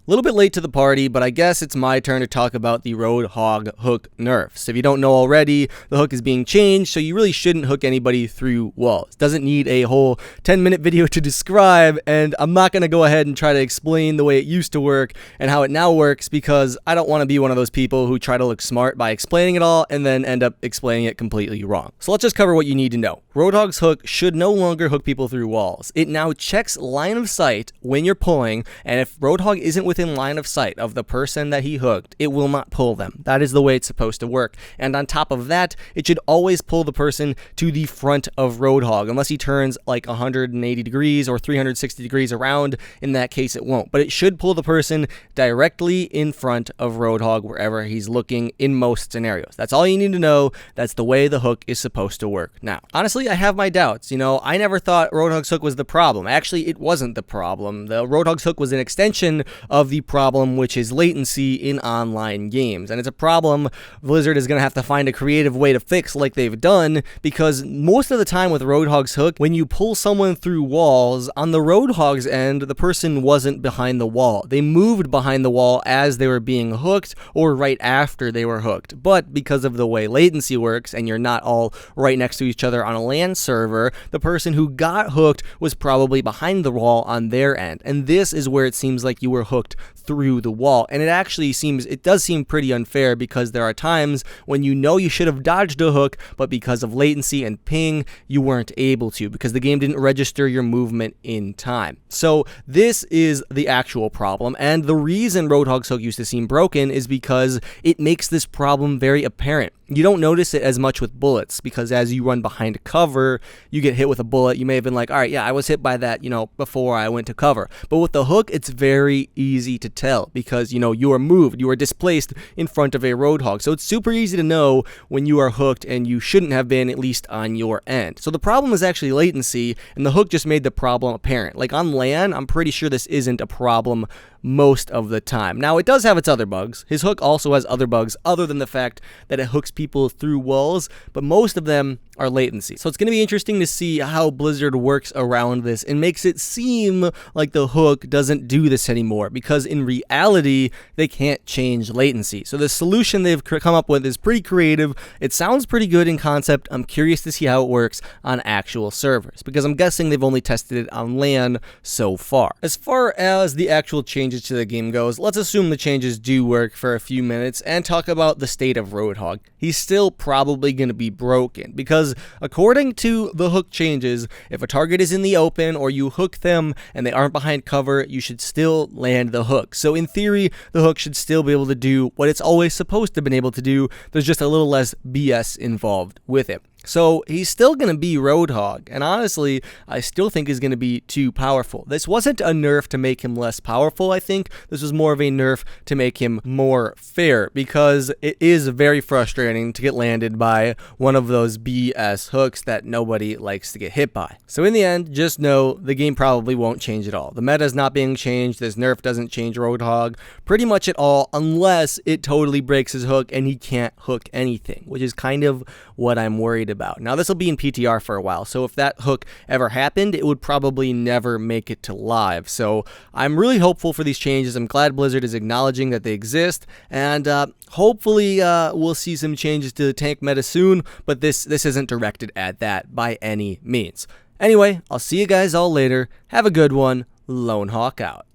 little bit late to the party, but I guess it's my turn to talk about the Roadhog hook nerfs. If you don't know already, the hook is being changed, so you really shouldn't hook anybody through walls. It doesn't need a whole 10-minute video to describe, and I'm not going to go ahead and try to explain the way it used to work and how it now works, because I don't want to be one of those people who try to look smart by explaining it all and then end up explaining it completely wrong. So let's just cover what you need to know. Roadhog's hook should no longer hook people through walls. It now checks line of sight when you're pulling, and if Roadhog isn't within line of sight of the person that he hooked, it will not pull them. That is the way it's supposed to work. And on top of that, it should always pull the person to the front of Roadhog, unless he turns like 180 degrees or 360 degrees around. In that case, it won't. But it should pull the person directly in front of Roadhog wherever he's looking in most scenarios. That's all you need to know. That's the way the hook is supposed to work. Now, honestly, I have my doubts. I never thought Roadhog's hook was the problem. Actually, it wasn't the problem. The Roadhog's hook was an extension of the problem, which is latency in online games. And it's a problem Blizzard is going to have to find a creative way to fix, like they've done, because most of the time with Roadhog's hook, when you pull someone through walls, on the Roadhog's end, the person wasn't behind the wall. They moved behind the wall as they were being hooked or right after they were hooked. But because of the way latency works, and you're not all right next to each other on a LAN server, the person who got hooked was probably behind the wall on their end. And this is where it seems like you were hooked through the wall. And it does seem pretty unfair, because there are times when you should have dodged a hook, but because of latency and ping, you weren't able to, because the game didn't register your movement in time. So this is the actual problem, and the reason Roadhog's hook used to seem broken is because it makes this problem very apparent. You don't notice it as much with bullets, because as you run behind cover, you get hit with a bullet. You may have been like, all right, yeah, I was hit by that, before I went to cover. But with the hook, it's very easy to tell, because, you are moved, you are displaced in front of a Roadhog. So it's super easy to know when you are hooked, and you shouldn't have been, at least on your end. So the problem is actually latency, and the hook just made the problem apparent. Like on LAN, I'm pretty sure this isn't a problem most of the time. Now, it does have its other bugs. His hook also has other bugs other than the fact that it hooks people through walls, but most of them are latency. So it's going to be interesting to see how Blizzard works around this and makes it seem like the hook doesn't do this anymore, because in reality, they can't change latency. So the solution they've come up with is pretty creative. It sounds pretty good in concept. I'm curious to see how it works on actual servers, because I'm guessing they've only tested it on LAN so far. As far as the actual changes to the game goes, let's assume the changes do work for a few minutes and talk about the state of Roadhog. He's still probably going to be broken, because according to the hook changes, if a target is in the open or you hook them and they aren't behind cover, you should still land the hook. So in theory, the hook should still be able to do what it's always supposed to have been able to do. There's just a little less BS involved with it. So he's still going to be Roadhog, and honestly, I still think he's going to be too powerful. This wasn't a nerf to make him less powerful, I think. This was more of a nerf to make him more fair, because it is very frustrating to get landed by one of those BS hooks that nobody likes to get hit by. So in the end, just know the game probably won't change at all. The meta is not being changed. This nerf doesn't change Roadhog pretty much at all, unless it totally breaks his hook and he can't hook anything, which is kind of what I'm worried about. Now, this will be in PTR for a while, so if that hook ever happened, it would probably never make it to live. So I'm really hopeful for these changes. I'm glad Blizzard is acknowledging that they exist, and hopefully we'll see some changes to the tank meta soon, but this isn't directed at that by any means. Anyway, I'll see you guys all later. Have a good one. Lone Hawk out.